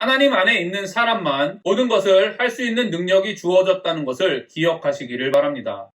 하나님 안에 있는 사람만 모든 것을 할 수 있는 능력이 주어졌다는 것을 기억하시기를 바랍니다.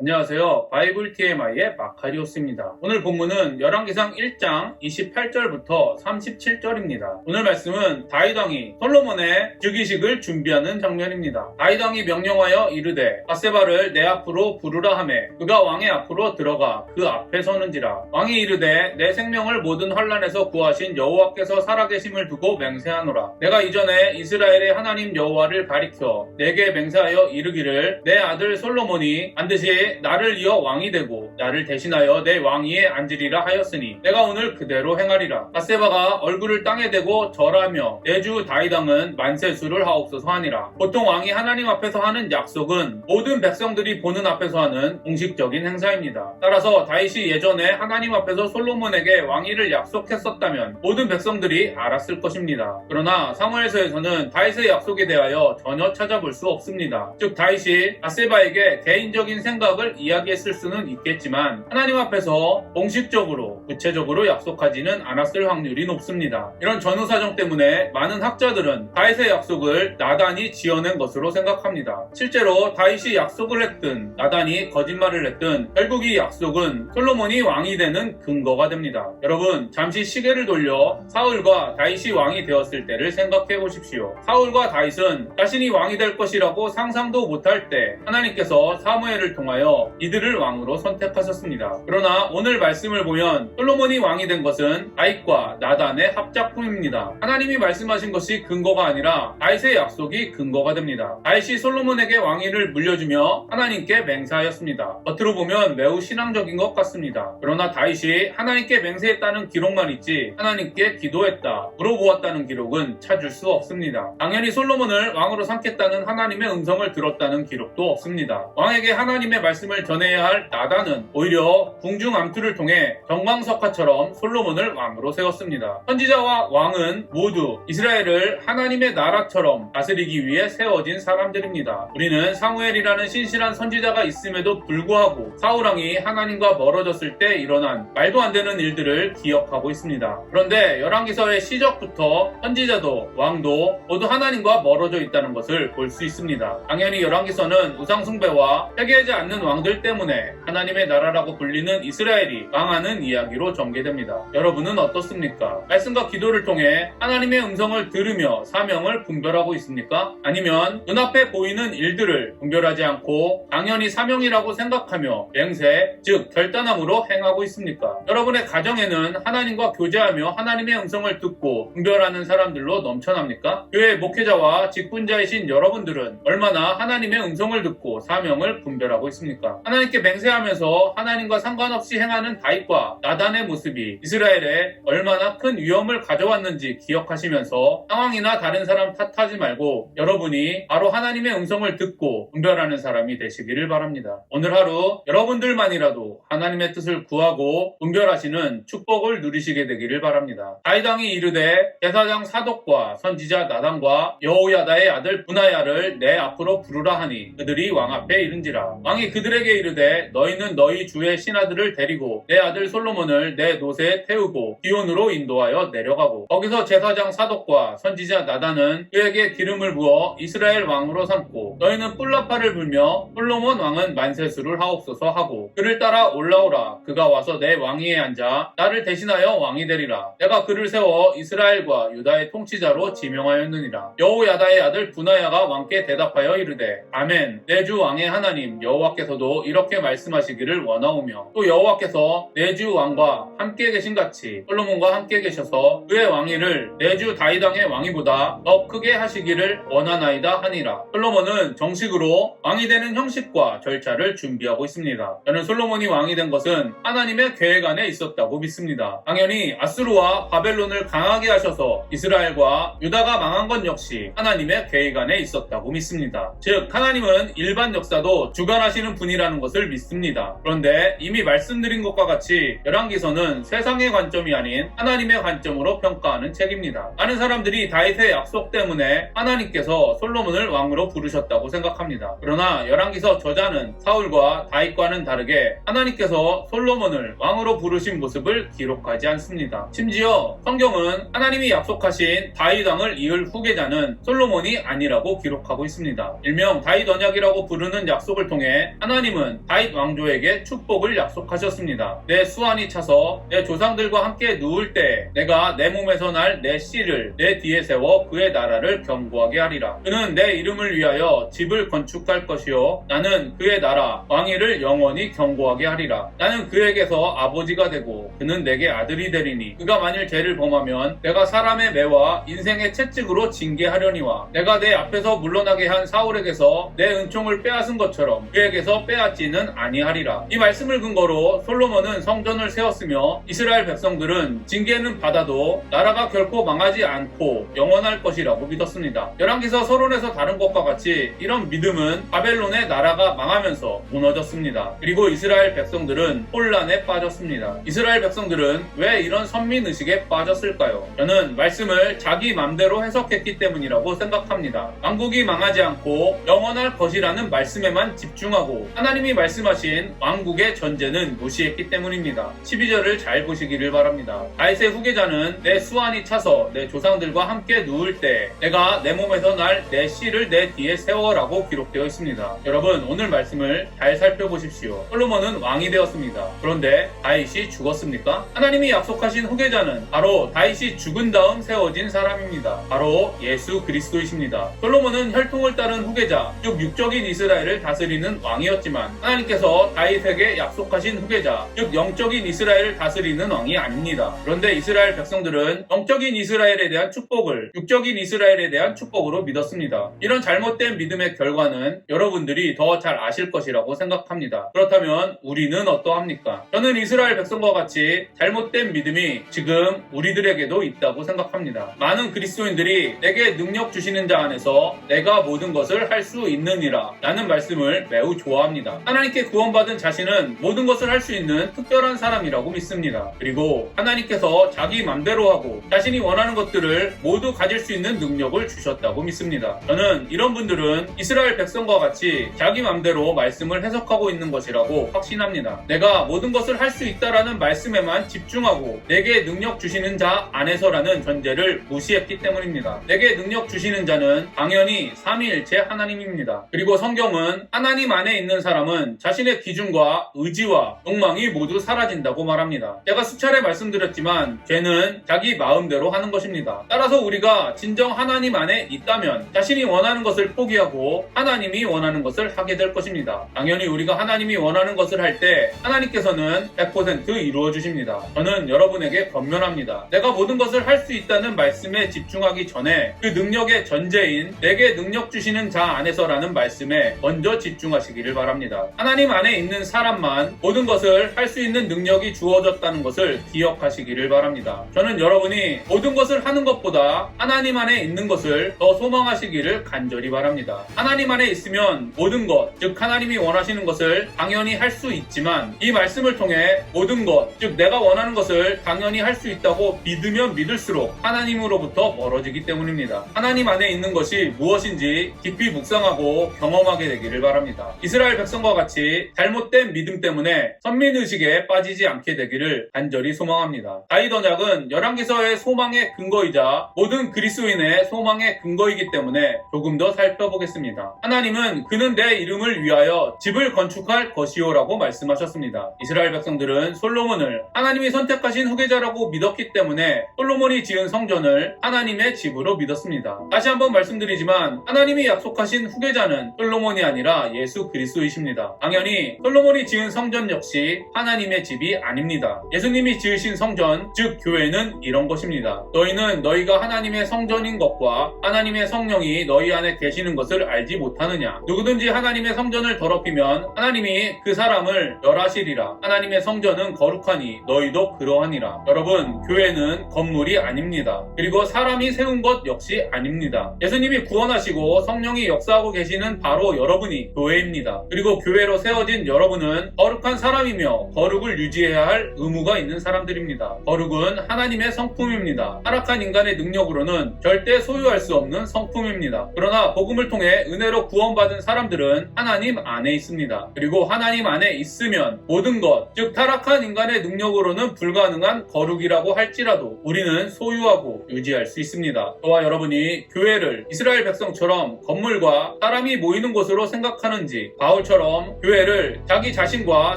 안녕하세요. 바이블 TMI의 마카리오스입니다. 오늘 본문은 열왕기상 1장 28절부터 37절입니다. 오늘 말씀은 다윗 왕이 솔로몬의 즉위식을 준비하는 장면입니다. 다윗 왕이 명령하여 이르되 밧세바를 내 앞으로 부르라 하매 그가 왕의 앞으로 들어가 그 앞에 서는지라. 왕이 이르되 내 생명을 모든 환난에서 구하신 여호와께서 살아계심을 두고 맹세하노라. 내가 이전에 이스라엘의 하나님 여호와를 가리켜 내게 맹세하여 이르기를 내 아들 솔로몬이 반드시 나를 이어 왕이 되고 나를 대신하여 내 왕위에 앉으리라 하였으니 내가 오늘 그대로 행하리라. 밧세바가 얼굴을 땅에 대고 절하며 내 주 다윗 왕은 만세수를 하옵소서 하니라. 보통 왕이 하나님 앞에서 하는 약속은 모든 백성들이 보는 앞에서 하는 공식적인 행사입니다. 따라서 다윗이 예전에 하나님 앞에서 솔로몬에게 왕위를 약속했었다면 모든 백성들이 알았을 것입니다. 그러나 사무엘서에서는 다윗의 약속에 대하여 전혀 찾아볼 수 없습니다. 즉 다윗이 밧세바에게 개인적인 생각을 이야기했을 수는 있겠지만 하나님 앞에서 공식적으로 구체적으로 약속하지는 않았을 확률이 높습니다. 이런 전후 사정 때문에 많은 학자들은 다윗의 약속을 나단이 지어낸 것으로 생각합니다. 실제로 다윗이 약속을 했든 나단이 거짓말을 했든 결국 이 약속은 솔로몬이 왕이 되는 근거가 됩니다. 여러분 잠시 시계를 돌려 사울과 다윗이 왕이 되었을 때를 생각해 보십시오. 사울과 다윗은 자신이 왕이 될 것이라고 상상도 못할 때 하나님께서 사무엘을 통하여 이들을 왕으로 선택하셨습니다. 그러나 오늘 말씀을 보면 솔로몬이 왕이 된 것은 다윗과 나단의 합작품입니다. 하나님이 말씀하신 것이 근거가 아니라 다윗의 약속이 근거가 됩니다. 다윗이 솔로몬에게 왕위를 물려주며 하나님께 맹세하였습니다. 겉으로 보면 매우 신앙적인 것 같습니다. 그러나 다윗이 하나님께 맹세했다는 기록만 있지 하나님께 기도했다, 물어보았다는 기록은 찾을 수 없습니다. 당연히 솔로몬을 왕으로 삼겠다는 하나님의 음성을 들었다는 기록도 없습니다. 왕에게 하나님의 말씀을 전해야 할 나단은 오히려 궁중암투를 통해 정광석화처럼 솔로몬을 왕으로 세웠습니다. 선지자와 왕은 모두 이스라엘을 하나님의 나라처럼 다스리기 위해 세워진 사람들입니다. 우리는 사무엘이라는 신실한 선지자가 있음에도 불구하고 사울왕이 하나님과 멀어졌을 때 일어난 말도 안 되는 일들을 기억하고 있습니다. 그런데 열왕기서의 시작부터 선지자도 왕도 모두 하나님과 멀어져 있다는 것을 볼 수 있습니다. 당연히 열왕기서는 우상숭배와 회개하지 않는 왕들 때문에 하나님의 나라라고 불리는 이스라엘이 망하는 이야기로 전개됩니다. 여러분은 어떻습니까? 말씀과 기도를 통해 하나님의 음성을 들으며 사명을 분별하고 있습니까? 아니면 눈앞에 보이는 일들을 분별하지 않고 당연히 사명이라고 생각하며 맹세, 즉 결단함으로 행하고 있습니까? 여러분의 가정에는 하나님과 교제하며 하나님의 음성을 듣고 분별하는 사람들로 넘쳐납니까? 교회 목회자와 직분자이신 여러분들은 얼마나 하나님의 음성을 듣고 사명을 분별하고 있습니까? 하나님께 맹세하면서 하나님과 상관없이 행하는 다윗과 나단의 모습이 이스라엘에 얼마나 큰 위험을 가져왔는지 기억하시면서 상황이나 다른 사람 탓하지 말고 여러분이 바로 하나님의 음성을 듣고 분별하는 사람이 되시기를 바랍니다. 오늘 하루 여러분들만이라도 하나님의 뜻을 구하고 분별하시는 축복을 누리시게 되기를 바랍니다. 다윗 왕이 이르되 제사장 사독과 선지자 나단과 여호야다의 아들 브나야를 내 앞으로 부르라 하니 그들이 왕 앞에 이른지라. 왕이 그들에게 이르되 너희는 너희 주의 신하들을 데리고 내 아들 솔로몬을 내 노새에 태우고 기온으로 인도하여 내려가고 거기서 제사장 사독과 선지자 나단은 그에게 기름을 부어 이스라엘 왕으로 삼고 너희는 뿔라파를 불며 솔로몬 왕은 만세수를 하옵소서 하고 그를 따라 올라오라. 그가 와서 내 왕위에 앉아 나를 대신하여 왕이 되리라. 내가 그를 세워 이스라엘과 유다의 통치자로 지명하였느니라. 여호야다의 아들 브나야가 왕께 대답하여 이르되 아멘. 내 주 왕의 하나님 여호와께서도 이렇게 말씀하시기를 원하오며 또 여호와께서 내 주 왕과 함께 계신 같이 솔로몬과 함께 계셔서 그의 왕위를 내 주 다윗 왕의 왕위보다 더 크게 하시기를 원하나이다 하니라. 솔로몬은 정식으로 왕이 되는 형식과 절차를 준비하고 있습니다. 저는 솔로몬이 왕이 된 것은 하나님의 계획 안에 있었다고 믿습니다. 당연히 아수르와 바벨론을 강하게 하셔서 이스라엘과 유다가 망한 것 역시 하나님의 계획 안에 있었다고 믿습니다. 즉 하나님은 일반 역사도 주관하시는 분이라는 것을 믿습니다. 그런데 이미 말씀드린 것과 같이 열왕기서는 세상의 관점이 아닌 하나님의 관점으로 평가하는 책입니다. 많은 사람들이 다윗의 약속 때문에 하나님께서 솔로몬을 왕으로 부르셨다고 생각합니다. 그러나 열왕기서 저자는 사울과 다윗과는 다르게 하나님께서 솔로몬을 왕으로 부르신 모습을 기록하지 않습니다. 심지어 성경은 하나님이 약속하신 다윗 왕을 이을 후계자는 솔로몬이 아니라고 기록하고 있습니다. 일명 다윗 언약이라고 부르는 약속을 통해 하나님은 다윗 왕조에게 축복을 약속하셨습니다. 내 수완이 차서 내 조상들과 함께 누울 때 내가 내 몸에서 날 내 씨를 내 뒤에 세워 그의 나라를 견고하게 하리라. 그는 내 이름을 위하여 집을 건축할 것이요 나는 그의 나라 왕위를 영원히 견고하게 하리라. 나는 그에게서 아버지가 되고 그는 내게 아들이 되리니 그가 만일 죄를 범하면 내가 사람의 매와 인생의 채찍으로 징계하려니와 내가 내 앞에서 물러나게 한 사울에게서 내 은총을 빼앗은 것처럼 그에게서 빼앗지는 아니하리라. 이 말씀을 근거로 솔로몬은 성전을 세웠으며 이스라엘 백성들은 징계는 받아도 나라가 결코 망하지 않고 영원할 것이라고 믿었습니다. 열왕기서 서론에서 다룬 것과 같이 이런 믿음은 바벨론의 나라가 망하면서 무너졌습니다. 그리고 이스라엘 백성들은 혼란에 빠졌습니다. 이스라엘 백성들은 왜 이런 선민의식에 빠졌을까요? 저는 말씀을 자기 맘대로 해석했기 때문이라고 생각합니다. 왕국이 망하지 않고 영원할 것이라는 말씀에만 집중하고 하나님이 말씀하신 왕국의 전제는 무시했기 때문입니다. 12절을 잘 보시기를 바랍니다. 다윗의 후계자는 내 수완이 차서 내 조상들과 함께 누울 때 내가 내 몸에서 날 내 씨를 내 뒤에 세워라고 기록되어 있습니다. 여러분 오늘 말씀을 잘 살펴보십시오. 솔로몬은 왕이 되었습니다. 그런데 다윗이 죽었습니까? 하나님이 약속하신 후계자는 바로 다윗이 죽은 다음 세워진 사람입니다. 바로 예수 그리스도이십니다. 솔로몬은 혈통을 따른 후계자, 즉 육적인 이스라엘을 다스리는 왕이었지만 하나님께서 다윗에게 약속하신 후계자, 즉 영적인 이스라엘을 다스리는 왕이 아닙니다. 그런데 이스라엘 백성들은 영적인 이스라엘에 대한 축복을 육적인 이스라엘에 대한 축복으로 믿었습니다. 이런 잘못된 믿음의 결과는 여러분들이 더 잘 아실 것이라고 생각합니다. 그렇다면 우리는 어떠합니까? 저는 이스라엘 백성과 같이 잘못된 믿음이 지금 우리들에게도 있다고 생각합니다. 많은 그리스도인들이 내게 능력 주시는 자 안에서 내가 모든 것을 할 수 있느니라 라는 말씀을 매우 좋아합니다. 하나님께 구원받은 자신은 모든 것을 할 수 있는 특별한 사람이라고 믿습니다. 그리고 하나님께서 자기 맘대로 하고 자신이 원하는 것들을 모두 가질 수 있는 능력을 주셨다고 믿습니다. 저는 이런 분들은 이스라엘 백성과 같이 자기 맘대로 말씀을 해석하고 있는 것이라고 확신합니다. 내가 모든 것을 할 수 있다라는 말씀에만 집중하고 내게 능력 주시는 자 안에서라는 전제를 무시했기 때문입니다. 내게 능력 주시는 자는 당연히 삼위일체 하나님입니다. 그리고 성경은 하나님 안에 있는 사람은 자신의 기준과 의지와 욕망이 모두 사라진다고 말합니다. 제가 수차례 말씀드렸지만 죄는 자기 마음대로 하는 것입니다. 따라서 우리가 진정 하나님 안에 있다면 자신이 원하는 것을 포기하고 하나님이 원하는 것을 하게 될 것입니다. 당연히 우리가 하나님이 원하는 것을 할 때 하나님께서는 100% 이루어 주십니다. 저는 여러분에게 권면합니다. 내가 모든 것을 할 수 있다는 말씀에 집중하기 전에 그 능력의 전제인 내게 능력 주시는 자 안에서라는 말씀에 먼저 집중하시기를 바랍니다. 하나님 안에 있는 사람만 모든 것을 할 수 있는 능력이 주어졌다는 것을 기억하시기를 바랍니다. 저는 여러분이 모든 것을 하는 것보다 하나님 안에 있는 것을 더 소망하시기를 간절히 바랍니다. 하나님 안에 있으면 모든 것, 즉 하나님이 원하시는 것을 당연히 할 수 있지만 이 말씀을 통해 모든 것, 즉 내가 원하는 것을 당연히 할 수 있다고 믿으면 믿을수록 하나님으로부터 멀어지기 때문입니다. 하나님 안에 있는 것이 무엇인지 깊이 묵상하고 경험하게 되기를 바랍니다. 이스라엘 백성과 같이 잘못된 믿음 때문에 선민의식에 빠지지 않게 되기를 간절히 소망합니다. 다윗 언약은 열왕기서의 소망의 근거이자 모든 그리스도인의 소망의 근거이기 때문에 조금 더 살펴보겠습니다. 하나님은 그는 내 이름을 위하여 집을 건축할 것이요라고 말씀하셨습니다. 이스라엘 백성들은 솔로몬을 하나님이 선택하신 후계자라고 믿었기 때문에 솔로몬이 지은 성전을 하나님의 집으로 믿었습니다. 다시 한번 말씀드리지만 하나님이 약속하신 후계자는 솔로몬이 아니라 예수 그리스도이십니다. 당연히 솔로몬이 지은 성전 역시 하나님의 집이 아닙니다. 예수님이 지으신 성전, 즉 교회는 이런 것입니다. 너희는 너희가 하나님의 성전인 것과 하나님의 성령이 너희 안에 계시는 것을 알지 못하느냐. 누구든지 하나님의 성전을 더럽히면 하나님이 그 사람을 멸하시리라. 하나님의 성전은 거룩하니 너희도 그러하니라. 여러분, 교회는 건물이 아닙니다. 그리고 사람이 세운 것 역시 아닙니다. 예수님이 구원하시고 성령이 역사하고 계시는 바로 여러분이 교회입니다. 그리고 교회로 세워진 여러분은 거룩한 사람이며 거룩을 유지해야 할 의무가 있는 사람들입니다. 거룩은 하나님의 성품입니다. 타락한 인간의 능력으로는 절대 소유할 수 없는 성품입니다. 그러나 복음을 통해 은혜로 구원받은 사람들은 하나님 안에 있습니다. 그리고 하나님 안에 있으면 모든 것, 즉 타락한 인간의 능력으로는 불가능한 거룩이라고 할지라도 우리는 소유하고 유지할 수 있습니다. 저와 여러분이 교회를 이스라엘 백성처럼 건물과 사람이 모이는 곳으로 생각하는지, 바울처럼 교회를 자기 자신과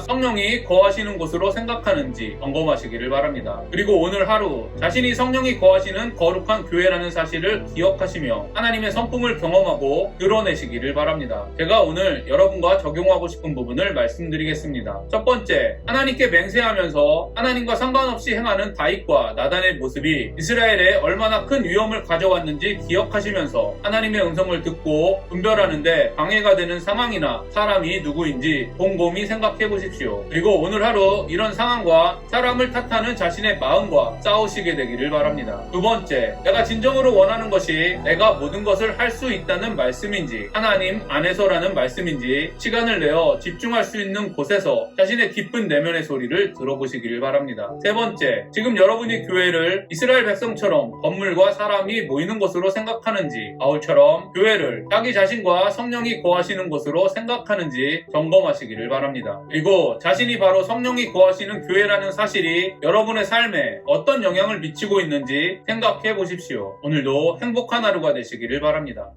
성령이 거하시는 곳으로 생각하는지 점검하시기를 바랍니다. 그리고 오늘 하루 자신이 성령이 거하시는 거룩한 교회라는 사실을 기억하시며 하나님의 성품을 경험하고 드러내시기를 바랍니다. 제가 오늘 여러분과 적용하고 싶은 부분을 말씀드리겠습니다. 첫 번째, 하나님께 맹세하면서 하나님과 상관없이 행하는 다윗과 나단의 모습이 이스라엘에 얼마나 큰 위험을 가져왔는지 기억하시면서 하나님의 음성을 듣고 분별하는데 방해가 되는 상황이나 사람이 누구인지 곰곰이 생각해 보십시오. 그리고 오늘 하루 이런 상황과 사람을 탓하는 자신의 마음과 싸우시게 되기를 바랍니다. 두 번째, 내가 진정으로 원하는 것이 내가 모든 것을 할 수 있다는 말씀인지 하나님 안에서라는 말씀인지 시간을 내어 집중할 수 있는 곳에서 자신의 깊은 내면의 소리를 들어보시기를 바랍니다. 세 번째, 지금 여러분이 교회를 이스라엘 백성처럼 건물과 사람이 모이는 곳으로 생각하는지 바울처럼 교회를 자기 자신과 성령이 거하시는 곳으로 생각하는지 점검하시기를 바랍니다. 그리고 자신이 바로 성령이 거하시는 교회라는 사실이 여러분의 삶에 어떤 영향을 미치고 있는지 생각해 보십시오. 오늘도 행복한 하루가 되시기를 바랍니다.